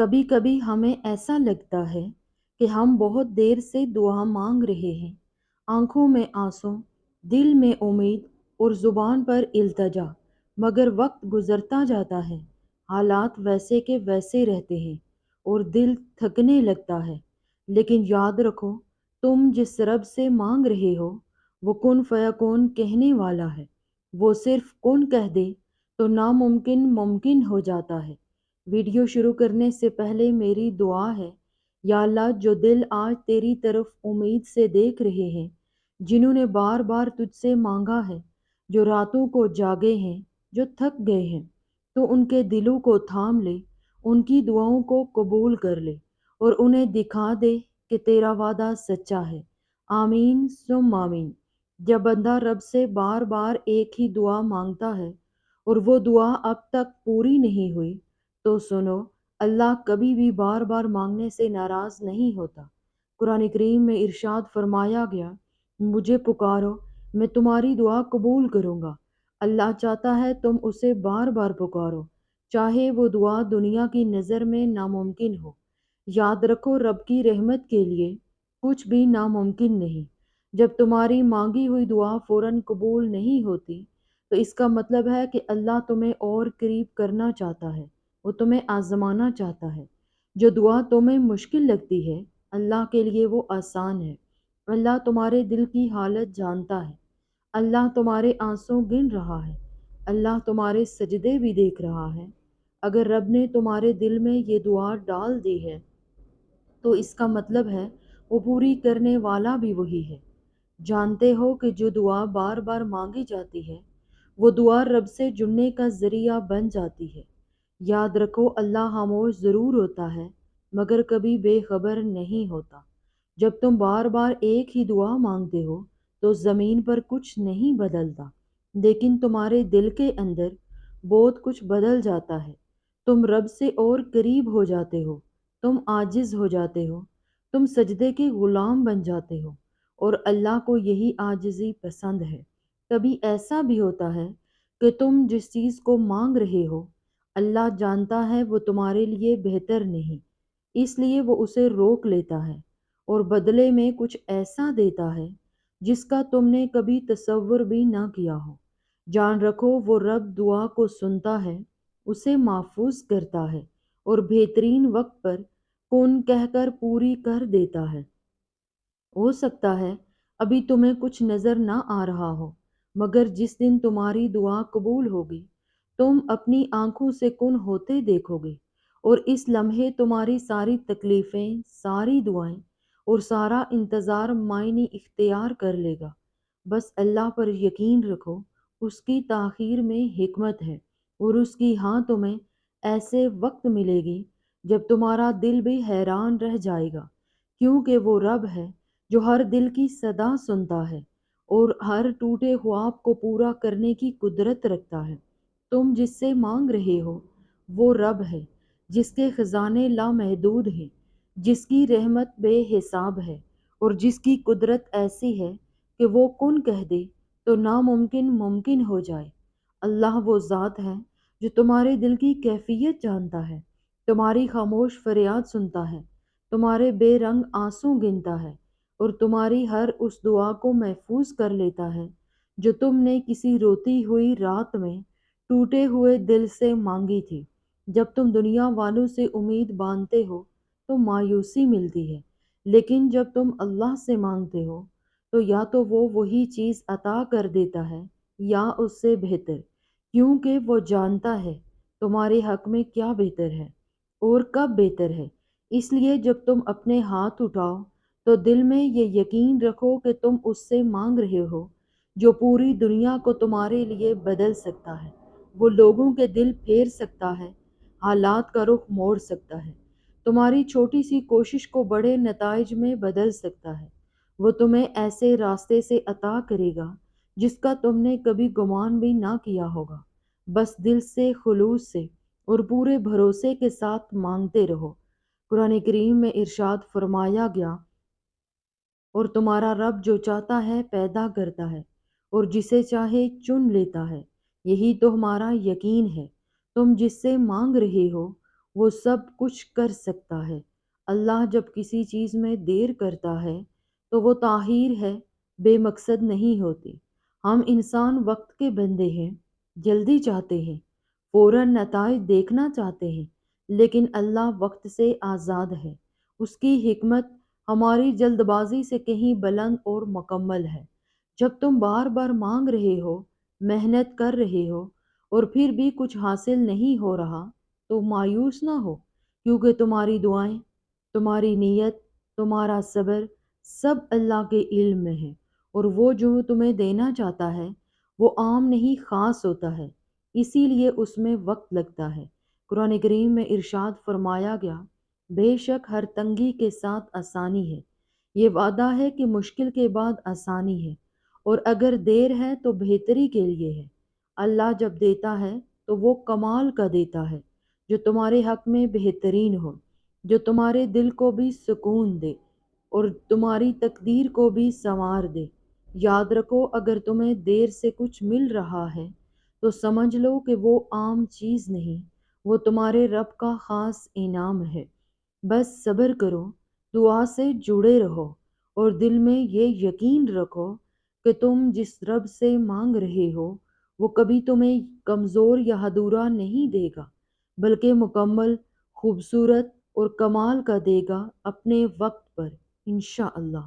کبھی کبھی ہمیں ایسا لگتا ہے کہ ہم بہت دیر سے دعا مانگ رہے ہیں، آنکھوں میں آنسو، دل میں امید اور زبان پر التجا، مگر وقت گزرتا جاتا ہے، حالات ویسے کے ویسے رہتے ہیں اور دل تھکنے لگتا ہے۔ لیکن یاد رکھو، تم جس رب سے مانگ رہے ہو وہ کن فیکون کہنے والا ہے۔ وہ صرف کن کہہ دے تو ناممکن ممکن ہو جاتا ہے۔ ویڈیو شروع کرنے سے پہلے میری دعا ہے، یا اللہ، جو دل آج تیری طرف امید سے دیکھ رہے ہیں، جنہوں نے بار بار تجھ سے مانگا ہے، جو راتوں کو جاگے ہیں، جو تھک گئے ہیں، تو ان کے دلوں کو تھام لے، ان کی دعاؤں کو قبول کر لے اور انہیں دکھا دے کہ تیرا وعدہ سچا ہے۔ آمین ثم آمین۔ جب بندہ رب سے بار بار ایک ہی دعا مانگتا ہے اور وہ دعا اب تک پوری نہیں ہوئی، تو سنو، اللہ کبھی بھی بار بار مانگنے سے ناراض نہیں ہوتا۔ قرآن کریم میں ارشاد فرمایا گیا، مجھے پکارو، میں تمہاری دعا قبول کروں گا۔ اللہ چاہتا ہے تم اسے بار بار پکارو، چاہے وہ دعا دنیا کی نظر میں ناممکن ہو۔ یاد رکھو، رب کی رحمت کے لیے کچھ بھی ناممکن نہیں۔ جب تمہاری مانگی ہوئی دعا فوراً قبول نہیں ہوتی، تو اس کا مطلب ہے کہ اللہ تمہیں اور قریب کرنا چاہتا ہے، وہ تمہیں آزمانا چاہتا ہے۔ جو دعا تمہیں مشکل لگتی ہے، اللہ کے لیے وہ آسان ہے۔ اللہ تمہارے دل کی حالت جانتا ہے۔ اللہ تمہارے آنسو گن رہا ہے۔ اللہ تمہارے سجدے بھی دیکھ رہا ہے۔ اگر رب نے تمہارے دل میں یہ دعا ڈال دی ہے، تو اس کا مطلب ہے وہ پوری کرنے والا بھی وہی ہے۔ جانتے ہو کہ جو دعا بار بار مانگی جاتی ہے، وہ دعا رب سے جڑنے کا ذریعہ بن جاتی ہے۔ یاد رکھو، اللہ خاموش ضرور ہوتا ہے، مگر کبھی بے خبر نہیں ہوتا۔ جب تم بار بار ایک ہی دعا مانگتے ہو تو زمین پر کچھ نہیں بدلتا، لیکن تمہارے دل کے اندر بہت کچھ بدل جاتا ہے۔ تم رب سے اور قریب ہو جاتے ہو، تم عاجز ہو جاتے ہو، تم سجدے کے غلام بن جاتے ہو، اور اللہ کو یہی عاجزی پسند ہے۔ کبھی ایسا بھی ہوتا ہے کہ تم جس چیز کو مانگ رہے ہو، اللہ جانتا ہے وہ تمہارے لیے بہتر نہیں، اس لیے وہ اسے روک لیتا ہے اور بدلے میں کچھ ایسا دیتا ہے جس کا تم نے کبھی تصور بھی نہ کیا ہو۔ جان رکھو، وہ رب دعا کو سنتا ہے، اسے محفوظ کرتا ہے اور بہترین وقت پر کن کہہ کر پوری کر دیتا ہے۔ ہو سکتا ہے ابھی تمہیں کچھ نظر نہ آ رہا ہو، مگر جس دن تمہاری دعا قبول ہوگی، تم اپنی آنکھوں سے کن ہوتے دیکھو گے، اور اس لمحے تمہاری ساری تکلیفیں، ساری دعائیں اور سارا انتظار معنی اختیار کر لے گا۔ بس اللہ پر یقین رکھو، اس کی تاخیر میں حکمت ہے، اور اس کی ہاں تمہیں ایسے وقت ملے گی جب تمہارا دل بھی حیران رہ جائے گا، کیونکہ وہ رب ہے جو ہر دل کی صدا سنتا ہے اور ہر ٹوٹے خواب کو پورا کرنے کی قدرت رکھتا ہے۔ تم جس سے مانگ رہے ہو وہ رب ہے، جس کے خزانے لامحدود ہیں، جس کی رحمت بے حساب ہے، اور جس کی قدرت ایسی ہے کہ وہ کن کہہ دے تو ناممکن ممکن ہو جائے۔ اللہ وہ ذات ہے جو تمہارے دل کی کیفیت جانتا ہے، تمہاری خاموش فریاد سنتا ہے، تمہارے بے رنگ آنسو گنتا ہے، اور تمہاری ہر اس دعا کو محفوظ کر لیتا ہے جو تم نے کسی روتی ہوئی رات میں ٹوٹے ہوئے دل سے مانگی تھی۔ جب تم دنیا والوں سے امید باندھتے ہو تو مایوسی ملتی ہے، لیکن جب تم اللہ سے مانگتے ہو تو یا تو وہ وہی چیز عطا کر دیتا ہے یا اس سے بہتر، کیونکہ وہ جانتا ہے تمہارے حق میں کیا بہتر ہے اور کب بہتر ہے۔ اس لیے جب تم اپنے ہاتھ اٹھاؤ تو دل میں یہ یقین رکھو کہ تم اس سے مانگ رہے ہو جو پوری دنیا کو تمہارے لیے بدل سکتا ہے۔ وہ لوگوں کے دل پھیر سکتا ہے، حالات کا رخ موڑ سکتا ہے، تمہاری چھوٹی سی کوشش کو بڑے نتائج میں بدل سکتا ہے۔ وہ تمہیں ایسے راستے سے عطا کرے گا جس کا تم نے کبھی گمان بھی نہ کیا ہوگا۔ بس دل سے، خلوص سے اور پورے بھروسے کے ساتھ مانگتے رہو۔ قرآن کریم میں ارشاد فرمایا گیا، اور تمہارا رب جو چاہتا ہے پیدا کرتا ہے اور جسے چاہے چن لیتا ہے۔ یہی تو ہمارا یقین ہے۔ تم جس سے مانگ رہے ہو وہ سب کچھ کر سکتا ہے۔ اللہ جب کسی چیز میں دیر کرتا ہے تو وہ تاخیر ہے، بے مقصد نہیں ہوتی۔ ہم انسان وقت کے بندے ہیں، جلدی چاہتے ہیں، فوراً نتائج دیکھنا چاہتے ہیں، لیکن اللہ وقت سے آزاد ہے۔ اس کی حکمت ہماری جلد بازی سے کہیں بلند اور مکمل ہے۔ جب تم بار بار مانگ رہے ہو، محنت کر رہے ہو اور پھر بھی کچھ حاصل نہیں ہو رہا تو مایوس نہ ہو، کیونکہ تمہاری دعائیں، تمہاری نیت، تمہارا صبر سب اللہ کے علم میں ہے، اور وہ جو تمہیں دینا چاہتا ہے وہ عام نہیں، خاص ہوتا ہے، اسی لیے اس میں وقت لگتا ہے۔ قرآن کریم میں ارشاد فرمایا گیا، بے شک ہر تنگی کے ساتھ آسانی ہے۔ یہ وعدہ ہے کہ مشکل کے بعد آسانی ہے، اور اگر دیر ہے تو بہتری کے لیے ہے۔ اللہ جب دیتا ہے تو وہ کمال کا دیتا ہے، جو تمہارے حق میں بہترین ہو، جو تمہارے دل کو بھی سکون دے اور تمہاری تقدیر کو بھی سنوار دے۔ یاد رکھو، اگر تمہیں دیر سے کچھ مل رہا ہے تو سمجھ لو کہ وہ عام چیز نہیں، وہ تمہارے رب کا خاص انعام ہے۔ بس صبر کرو، دعا سے جڑے رہو، اور دل میں یہ یقین رکھو کہ تم جس رب سے مانگ رہے ہو وہ کبھی تمہیں کمزور یا ادھورا نہیں دے گا، بلکہ مکمل، خوبصورت اور کمال کا دے گا اپنے وقت پر، انشاءاللہ۔